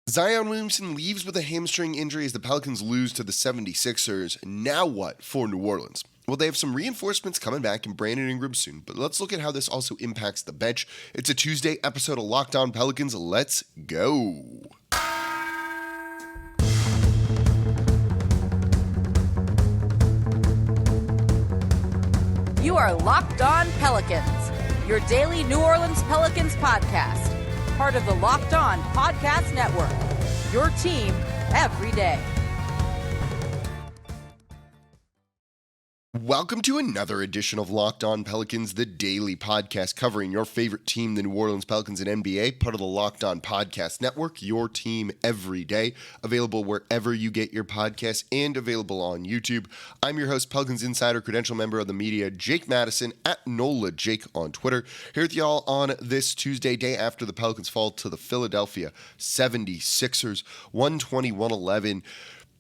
Zion Williamson leaves with a hamstring injury as the Pelicans lose to the 76ers. Now what for New Orleans? Well, they have some reinforcements coming back in Brandon Ingram soon, but let's look at how this also impacts the bench. It's a Tuesday episode of Locked On Pelicans. Let's go. You are Locked On Pelicans, your daily New Orleans Pelicans podcast. Part of the Locked On Podcast Network, your team every day. Welcome to another edition of Locked On Pelicans, the daily podcast covering your favorite team, the New Orleans Pelicans and NBA, part of the Locked On Podcast Network, your team every day, available wherever you get your podcasts and available on YouTube. I'm your host, Pelicans Insider, credential member of the media, Jake Madison, at NOLA Jake on Twitter, here with y'all on this Tuesday, day after the Pelicans fall to the Philadelphia 76ers, 120-111.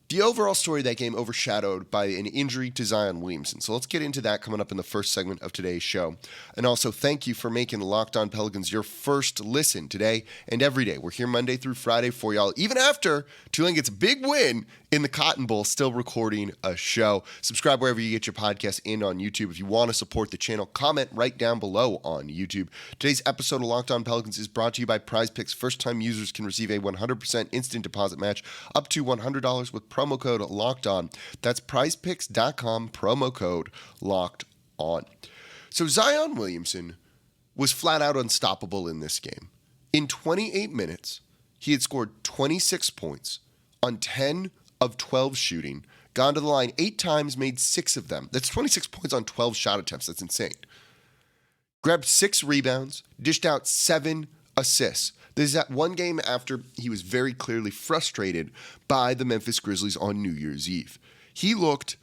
The overall story of that game overshadowed by an injury to Zion Williamson. So let's get into that coming up in the first segment of today's show. And also, thank you for making Locked On Pelicans your first listen today and every day. We're here Monday through Friday for y'all, even after Tulane gets a big win in the Cotton Bowl, still recording a show. Subscribe wherever you get your podcasts and on YouTube. If you want to support the channel, comment right down below on YouTube. Today's episode of Locked On Pelicans is brought to you by PrizePicks. First-time users can receive a 100% instant deposit match up to $100 with promo code LOCKEDON. That's prizepicks.com, promo code LOCKEDON. So Zion Williamson was flat out unstoppable in this game. In 28 minutes, he had scored 26 points on 10 of 12 shooting, gone to the line 8 times, made 6 of them. That's 26 points on 12 shot attempts. That's insane. Grabbed 6 rebounds, dished out 7 assists. This is at one game after he was very clearly frustrated by the Memphis Grizzlies on New Year's Eve. He looked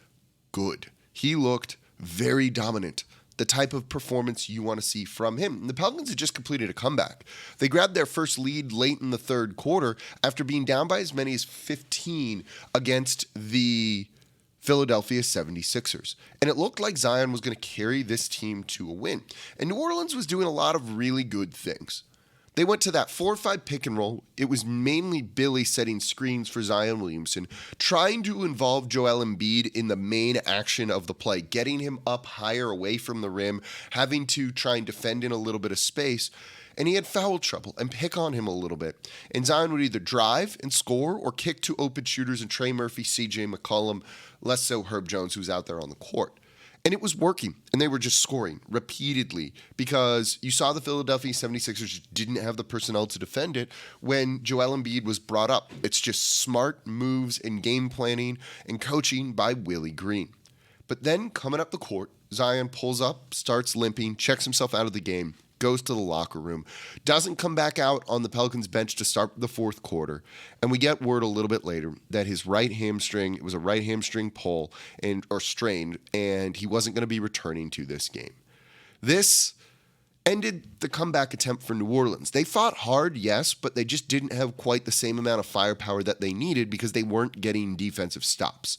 good. He looked very dominant. The type of performance you want to see from him. And the Pelicans had just completed a comeback. They grabbed their first lead late in the third quarter after being down by as many as 15 against the Philadelphia 76ers. And it looked like Zion was going to carry this team to a win. And New Orleans was doing a lot of really good things. They went to that 4-5 pick and roll. It was mainly Billy setting screens for Zion Williamson, trying to involve Joel Embiid in the main action of the play, getting him up higher away from the rim, having to try and defend in a little bit of space. And he had foul trouble and pick on him a little bit. And Zion would either drive and score or kick to open shooters and Trey Murphy, CJ McCollum, less so Herb Jones, who's out there on the court. And it was working, and they were just scoring repeatedly because you saw the Philadelphia 76ers didn't have the personnel to defend it when Joel Embiid was brought up. It's just smart moves and game planning and coaching by Willie Green. But then coming up the court, Zion pulls up, starts limping, checks himself out of the game, goes to the locker room, doesn't come back out on the Pelicans bench to start the fourth quarter, and we get word a little bit later that his right hamstring, it was a right hamstring pull or strained, and he wasn't going to be returning to this game. This ended the comeback attempt for New Orleans. They fought hard, yes, but they just didn't have quite the same amount of firepower that they needed because they weren't getting defensive stops.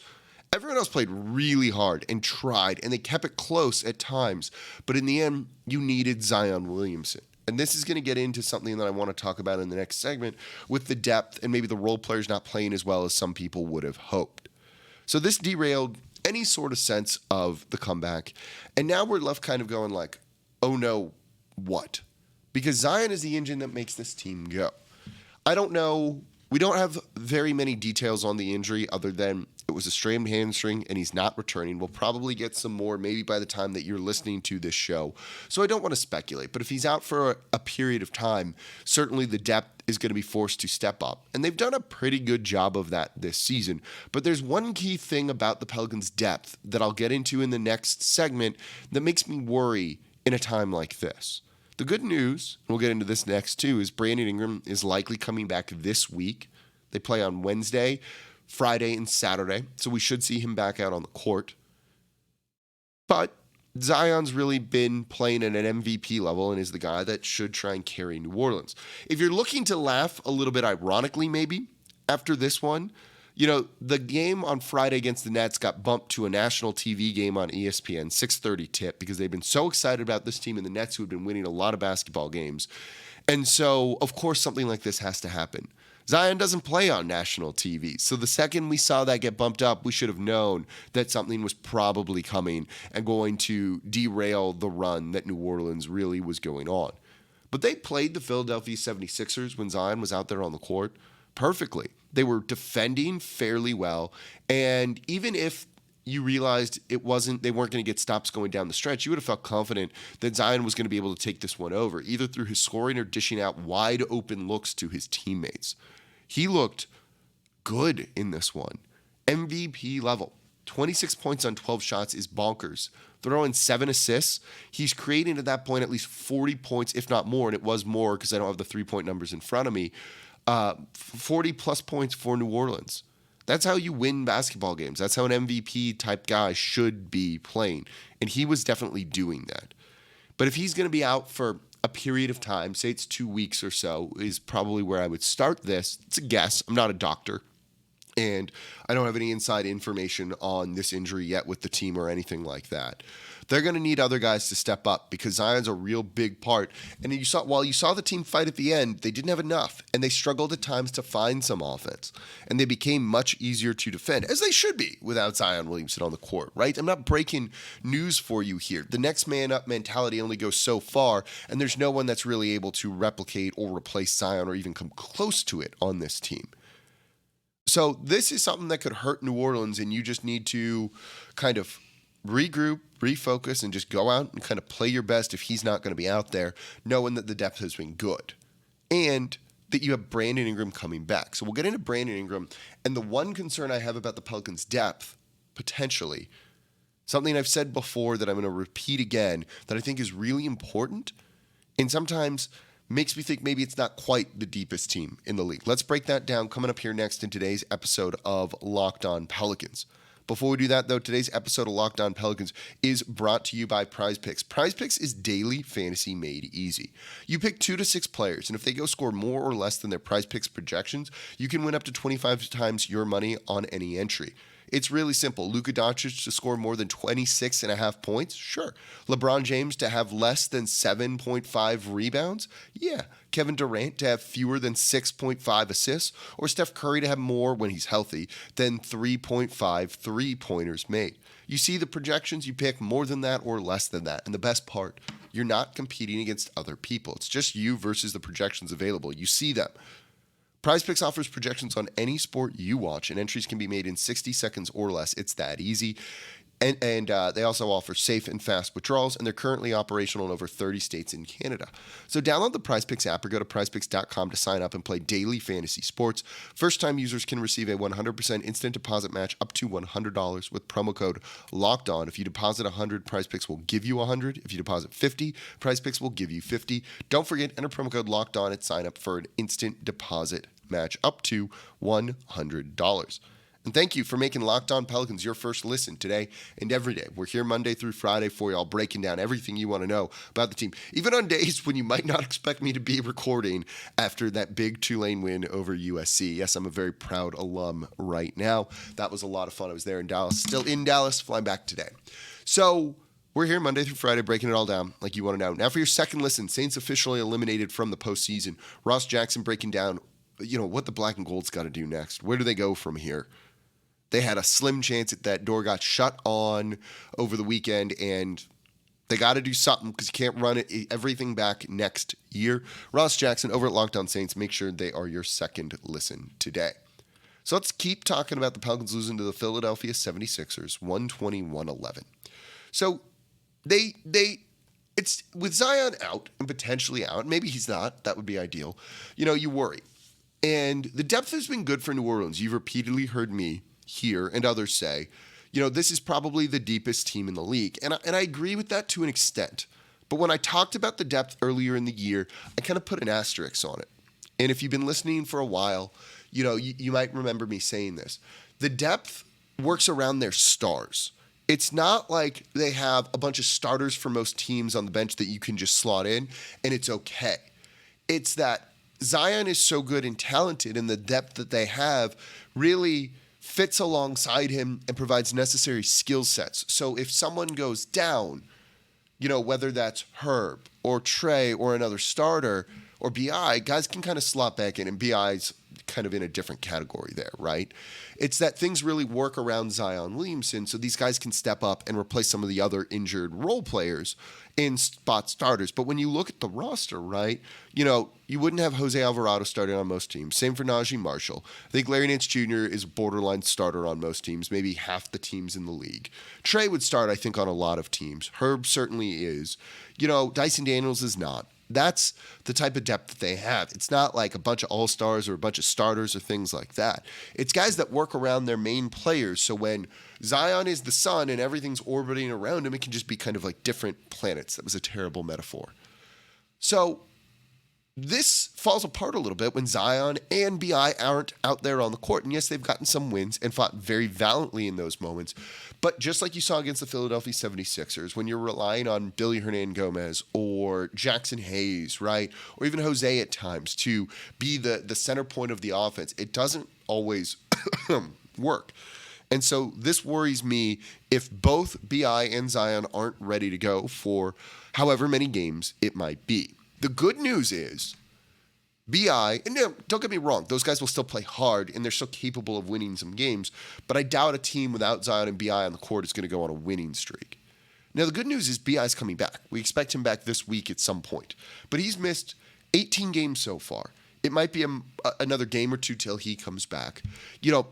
Everyone else played really hard and tried, and they kept it close at times. But in the end, you needed Zion Williamson. And this is going to get into something that I want to talk about in the next segment with the depth and maybe the role players not playing as well as some people would have hoped. So this derailed any sort of sense of the comeback. And now we're left kind of going like, oh no, what? Because Zion is the engine that makes this team go. I don't know. We don't have very many details on the injury other than it was a strained hamstring and he's not returning. We'll probably get some more maybe by the time that you're listening to this show. So I don't want to speculate, but if he's out for a period of time, certainly the depth is going to be forced to step up. And they've done a pretty good job of that this season. But there's one key thing about the Pelicans' depth that I'll get into in the next segment that makes me worry in a time like this. The good news, and we'll get into this next too, is Brandon Ingram is likely coming back this week. They play on Wednesday, Friday, and Saturday, so we should see him back out on the court. But Zion's really been playing at an MVP level and is the guy that should try and carry New Orleans. If you're looking to laugh a little bit ironically maybe after this one, you know, the game on Friday against the Nets got bumped to a national TV game on ESPN, 6:30 tip, because they've been so excited about this team and the Nets who have been winning a lot of basketball games. And so, of course, something like this has to happen. Zion doesn't play on national TV. So the second we saw that get bumped up, we should have known that something was probably coming and going to derail the run that New Orleans really was going on. But they played the Philadelphia 76ers when Zion was out there on the court perfectly. They were defending fairly well. And even if you realized they weren't going to get stops going down the stretch, you would have felt confident that Zion was going to be able to take this one over, either through his scoring or dishing out wide open looks to his teammates. He looked good in this one. MVP level. 26 points on 12 shots is bonkers. Throwing 7 assists. He's creating at that point at least 40 points, if not more, and it was more because I don't have the 3-point numbers in front of me. 40 plus points for New Orleans. That's how you win basketball games. That's how an MVP type guy should be playing. And he was definitely doing that. But if he's going to be out for a period of time, say it's 2 weeks or so, is probably where I would start this. It's a guess. I'm not a doctor. And I don't have any inside information on this injury yet with the team or anything like that. They're going to need other guys to step up because Zion's a real big part. And while you saw the team fight at the end, they didn't have enough. And they struggled at times to find some offense. And they became much easier to defend, as they should be without Zion Williamson on the court, right? I'm not breaking news for you here. The next man up mentality only goes so far, and there's no one that's really able to replicate or replace Zion or even come close to it on this team. So this is something that could hurt New Orleans, and you just need to kind of regroup, refocus, and just go out and kind of play your best if he's not going to be out there, knowing that the depth has been good. And that you have Brandon Ingram coming back. So we'll get into Brandon Ingram. And the one concern I have about the Pelicans' depth, potentially, something I've said before that I'm going to repeat again, that I think is really important, and sometimes makes me think maybe it's not quite the deepest team in the league. Let's break that down coming up here next in today's episode of Locked On Pelicans. Before we do that, though, today's episode of Locked On Pelicans is brought to you by PrizePicks. PrizePicks is daily fantasy made easy. You pick 2 to 6 players, and if they go score more or less than their PrizePicks projections, you can win up to 25 times your money on any entry. It's really simple. Luka Doncic to score more than 26.5 points? Sure. LeBron James to have less than 7.5 rebounds? Yeah. Kevin Durant to have fewer than 6.5 assists? Or Steph Curry to have more, when he's healthy, than 3.5 three-pointers made? You see the projections, you pick more than that or less than that. And the best part, you're not competing against other people. It's just you versus the projections available. You see them. PrizePicks offers projections on any sport you watch, and entries can be made in 60 seconds or less. It's that easy. And they also offer safe and fast withdrawals, and they're currently operational in over 30 states in Canada. So download the PrizePicks app or go to prizepicks.com to sign up and play daily fantasy sports. First-time users can receive a 100% instant deposit match up to $100 with promo code LOCKEDON. If you deposit $100, PrizePicks will give you $100. If you deposit $50, PrizePicks will give you $50. Don't forget, enter promo code LOCKEDON at sign up for an instant deposit match up to $100. And thank you for making Locked On Pelicans your first listen today and every day. We're here Monday through Friday for y'all, breaking down everything you want to know about the team, even on days when you might not expect me to be recording after that big Tulane win over USC. Yes, I'm a very proud alum right now. That was a lot of fun. I was there in Dallas, still in Dallas, flying back today. So we're here Monday through Friday, breaking it all down like you want to know. Now for your second listen, Saints officially eliminated from the postseason. Ross Jackson breaking down, what the black and gold's got to do next. Where do they go from here? They had a slim chance that that door got shut on over the weekend, and they got to do something because you can't run everything back next year. Ross Jackson over at Locked On Saints. Make sure they are your second listen today. So let's keep talking about the Pelicans losing to the Philadelphia 76ers, 121-11. So it's with Zion out and potentially out. Maybe he's not. That would be ideal. You worry. And the depth has been good for New Orleans. You've repeatedly heard me here and others say, this is probably the deepest team in the league. And I agree with that to an extent. But when I talked about the depth earlier in the year, I kind of put an asterisk on it. And if you've been listening for a while, you might remember me saying this. The depth works around their stars. It's not like they have a bunch of starters for most teams on the bench that you can just slot in and it's okay. It's that Zion is so good and talented, and the depth that they have really fits alongside him and provides necessary skill sets. So if someone goes down, whether that's Herb or Trey or another starter, or BI, guys can kind of slot back in, and BI's kind of in a different category there, right? It's that things really work around Zion Williamson, so these guys can step up and replace some of the other injured role players in spot starters. But when you look at the roster, right, you wouldn't have Jose Alvarado starting on most teams. Same for Najee Marshall. I think Larry Nance Jr. is a borderline starter on most teams, maybe half the teams in the league. Trey would start, I think, on a lot of teams. Herb certainly is. Dyson Daniels is not. That's the type of depth that they have. It's not like a bunch of all-stars or a bunch of starters or things like that. It's guys that work around their main players. So when Zion is the sun and everything's orbiting around him, it can just be kind of like different planets. That was a terrible metaphor. So this falls apart a little bit when Zion and BI aren't out there on the court. And yes, they've gotten some wins and fought very valiantly in those moments. But just like you saw against the Philadelphia 76ers, when you're relying on Billy Hernangomez or Jackson Hayes, right, or even Jose at times to be the center point of the offense, it doesn't always work. And so this worries me if both BI and Zion aren't ready to go for however many games it might be. The good news is BI, and don't get me wrong, those guys will still play hard and they're still capable of winning some games, but I doubt a team without Zion and BI on the court is going to go on a winning streak. Now, the good news is BI's coming back. We expect him back this week at some point, but he's missed 18 games so far. It might be another game or two till he comes back.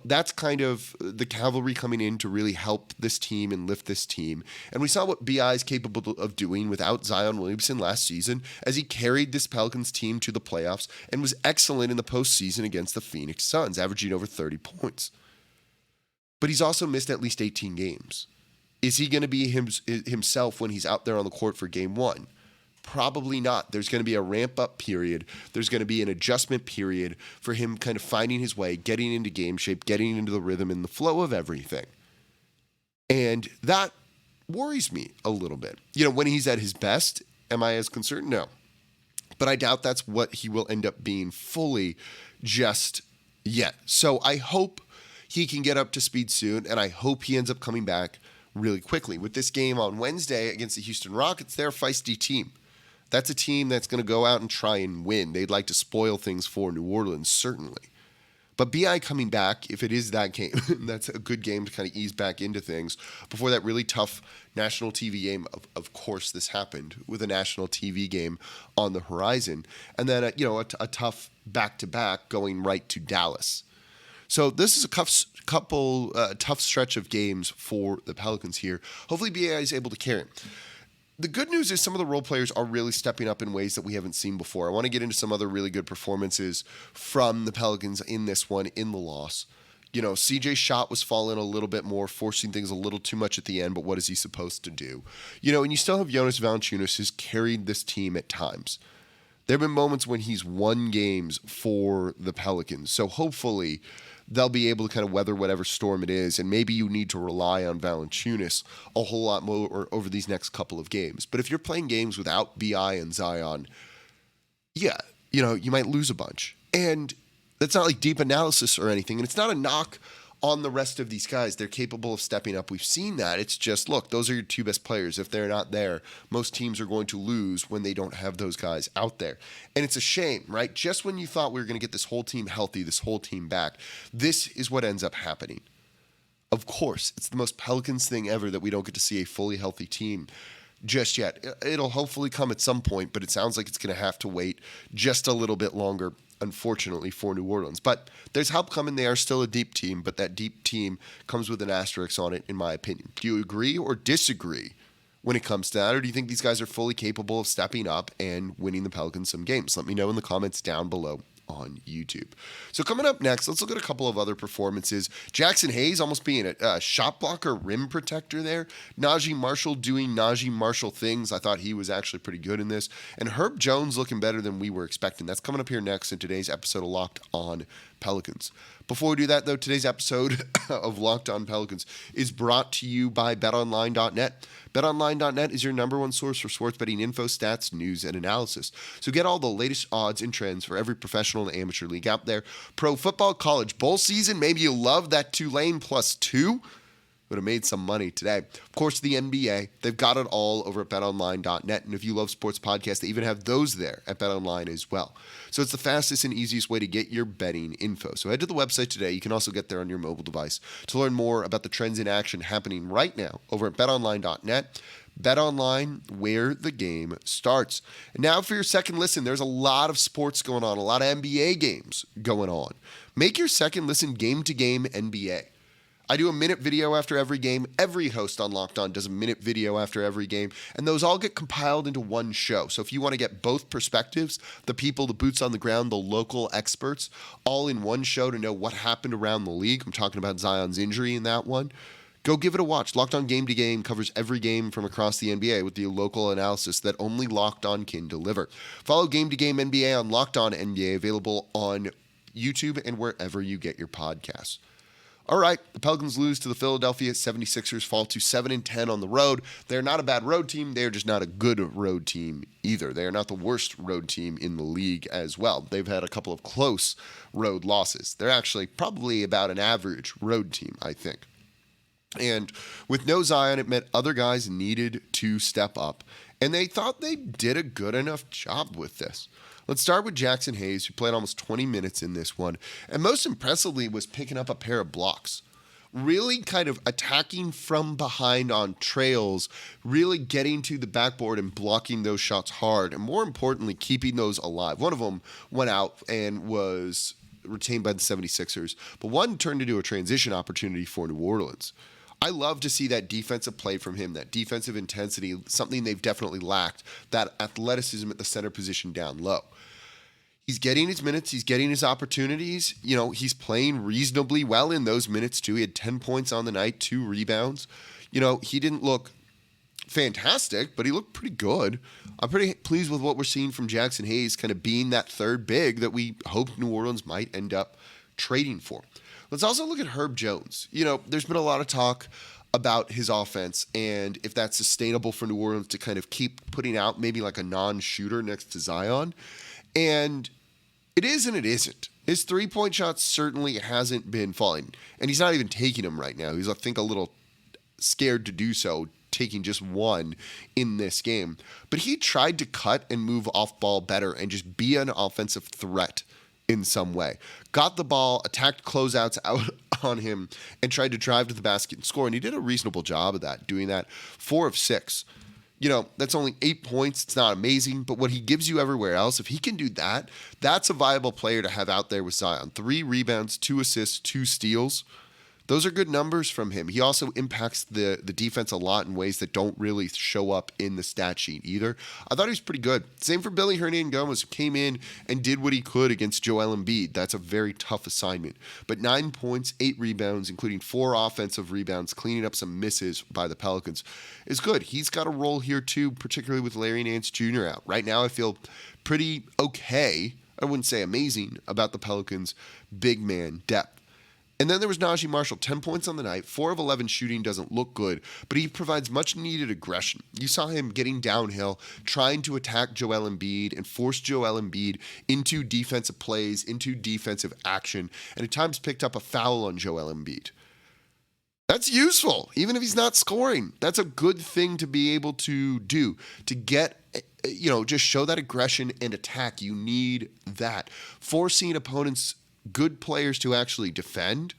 That's kind of the cavalry coming in to really help this team and lift this team. And we saw what BI is capable of doing without Zion Williamson last season as he carried this Pelicans team to the playoffs and was excellent in the postseason against the Phoenix Suns, averaging over 30 points. But he's also missed at least 18 games. Is he going to be himself when he's out there on the court for game one? Probably not. There's going to be a ramp-up period. There's going to be an adjustment period for him kind of finding his way, getting into game shape, getting into the rhythm and the flow of everything. And that worries me a little bit. When he's at his best, am I as concerned? No. But I doubt that's what he will end up being fully just yet. So I hope he can get up to speed soon, and I hope he ends up coming back really quickly. With this game on Wednesday against the Houston Rockets, they're a feisty team. That's a team that's going to go out and try and win. They'd like to spoil things for New Orleans, certainly. But BI coming back, if it is that game, that's a good game to kind of ease back into things before that really tough national TV game. Of course, this happened with a national TV game on the horizon. And then, a tough back-to-back going right to Dallas. So this is a tough stretch of games for the Pelicans here. Hopefully BI is able to carry it. The good news is some of the role players are really stepping up in ways that we haven't seen before. I want to get into some other really good performances from the Pelicans in this one, in the loss. CJ's shot was falling a little bit more, forcing things a little too much at the end, but what is he supposed to do? And you still have Jonas Valanciunas, who's carried this team at times. There have been moments when he's won games for the Pelicans, so hopefully they'll be able to kind of weather whatever storm it is, and maybe you need to rely on Valanciunas a whole lot more over these next couple of games. But if you're playing games without BI and Zion, you might lose a bunch. And that's not like deep analysis or anything, and it's not a knock on the rest of these guys. They're capable of stepping up. We've seen that. It's just, look, those are your two best players. If they're not there, most teams are going to lose when they don't have those guys out there. And it's a shame, right? Just when you thought we were going to get this whole team healthy, this whole team back, this is what ends up happening. Of course, it's the most Pelicans thing ever that we don't get to see a fully healthy team just yet. It'll hopefully come at some point, but it sounds like it's going to have to wait just a little bit longer, unfortunately, for New Orleans. But there's help coming. They are still a deep team, but that deep team comes with an asterisk on it, in my opinion. Do you agree or disagree when it comes to that, or do you think these guys are fully capable of stepping up and winning the Pelicans some games? Let me know in the comments down below on YouTube. So coming up next, let's look at a couple of other performances. Jackson Hayes almost being a shot blocker, rim protector there. Najee Marshall doing Najee Marshall things. I thought he was actually pretty good in this. And Herb Jones looking better than we were expecting. That's coming up here next in today's episode of Locked On Pelicans. Before we do that, though, today's episode of Locked On Pelicans is brought to you by BetOnline.net. BetOnline.net is your number one source for sports betting info, stats, news, and analysis. So get all the latest odds and trends for every professional and amateur league out there. Pro football, college bowl season, maybe you love that Tulane +2. but have made some money today. Of course, the NBA, they've got it all over at betonline.net. And if you love sports podcasts, they even have those there at BetOnline as well. So it's the fastest and easiest way to get your betting info. So head to the website today. You can also get there on your mobile device to learn more about the trends in action happening right now over at betonline.net. BetOnline, where the game starts. And now for your second listen, there's a lot of sports going on, a lot of NBA games going on. Make your second listen game-to-game NBA. I do a minute video after every game. Every host on Locked On does a minute video after every game, and those all get compiled into one show. So if you want to get both perspectives, the people, the boots on the ground, the local experts, all in one show to know what happened around the league. I'm talking about Zion's injury in that one. Go give it a watch. Locked On Game to Game covers every game from across the NBA with the local analysis that only Locked On can deliver. Follow Game to Game NBA on Locked On NBA, available on YouTube and wherever you get your podcasts. All right, the Pelicans lose to the Philadelphia 76ers, fall to 7-10 on the road. They're not a bad road team. They're just not a good road team either. They are not the worst road team in the league as well. They've had a couple of close road losses. They're actually probably about an average road team, I think. And with no Zion, it meant other guys needed to step up. And they thought they did a good enough job with this. Let's start with Jackson Hayes, who played almost 20 minutes in this one. And most impressively was picking up a pair of blocks. Really kind of attacking from behind on trails, really getting to the backboard and blocking those shots hard. And more importantly, keeping those alive. One of them went out and was retained by the 76ers. But one turned into a transition opportunity for New Orleans. I love to see that defensive play from him, that defensive intensity, something they've definitely lacked, that athleticism at the center position down low. He's getting his minutes. He's getting his opportunities. You know, he's playing reasonably well in those minutes, too. He had 10 points on the night, 2 rebounds. You know, he didn't look fantastic, but he looked pretty good. I'm pretty pleased with what we're seeing from Jackson Hayes, kind of being that third big that we hoped New Orleans might end up trading for. Let's also look at Herb Jones. You know, there's been a lot of talk about his offense and if that's sustainable for New Orleans to kind of keep putting out maybe like a non-shooter next to Zion. And it is and it isn't. His three-point shot certainly hasn't been falling. And he's not even taking them right now. He's, I think, a little scared to do so, taking just one in this game. But he tried to cut and move off ball better and just be an offensive threat in some way. Got the ball, attacked closeouts out on him, and tried to drive to the basket and score. And he did a reasonable job of that, doing that. 4 of 6. You know, that's only 8 points. It's not amazing, but what he gives you everywhere else, if he can do that, that's a viable player to have out there with Zion. 3 rebounds, 2 assists, 2 steals. Those are good numbers from him. He also impacts the defense a lot in ways that don't really show up in the stat sheet either. I thought he was pretty good. Same for Billy Hernangomez, who came in and did what he could against Joel Embiid. That's a very tough assignment. But 9 points, 8 rebounds, including 4 offensive rebounds, cleaning up some misses by the Pelicans, is good. He's got a role here too, particularly with Larry Nance Jr. out. Right now I feel pretty okay, I wouldn't say amazing, about the Pelicans' big man depth. And then there was Najee Marshall, 10 points on the night, 4 of 11 shooting doesn't look good, but he provides much needed aggression. You saw him getting downhill, trying to attack Joel Embiid and force Joel Embiid into defensive plays, into defensive action, and at times picked up a foul on Joel Embiid. That's useful, even if he's not scoring. That's a good thing to be able to do, to get, you know, just show that aggression and attack. You need that. Forcing opponents, good players to actually defend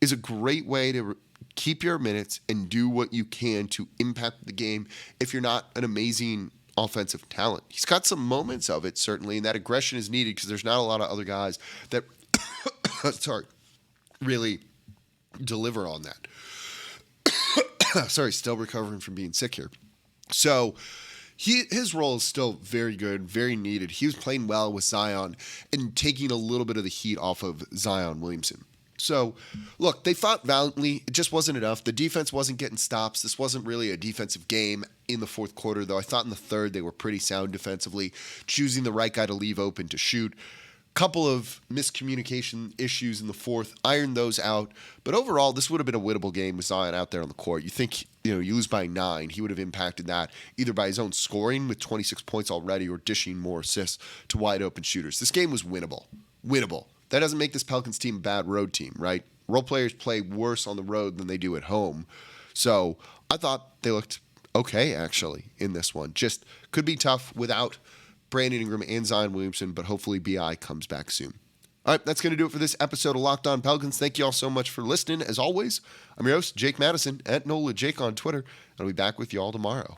is a great way to keep your minutes and do what you can to impact the game if you're not an amazing offensive talent. He's got some moments of it, certainly, and that aggression is needed because there's not a lot of other guys that really deliver on that. Still recovering from being sick here. So his role is still very good, very needed. He was playing well with Zion and taking a little bit of the heat off of Zion Williamson. So, look, they fought valiantly. It just wasn't enough. The defense wasn't getting stops. This wasn't really a defensive game in the fourth quarter, though. I thought in the third they were pretty sound defensively, choosing the right guy to leave open to shoot. Couple of miscommunication issues in the fourth, ironed those out. But overall, this would have been a winnable game with Zion out there on the court. You think, you lose by 9, he would have impacted that either by his own scoring with 26 points already or dishing more assists to wide open shooters. This game was winnable. Winnable. That doesn't make this Pelicans team a bad road team, right? Role players play worse on the road than they do at home. So I thought they looked okay, actually, in this one. Just could be tough without Brandon Ingram and Zion Williamson, but hopefully BI comes back soon. All right, that's going to do it for this episode of Locked On Pelicans. Thank you all so much for listening. As always, I'm your host, Jake Madison, at NOLA Jake on Twitter. I'll be back with you all tomorrow.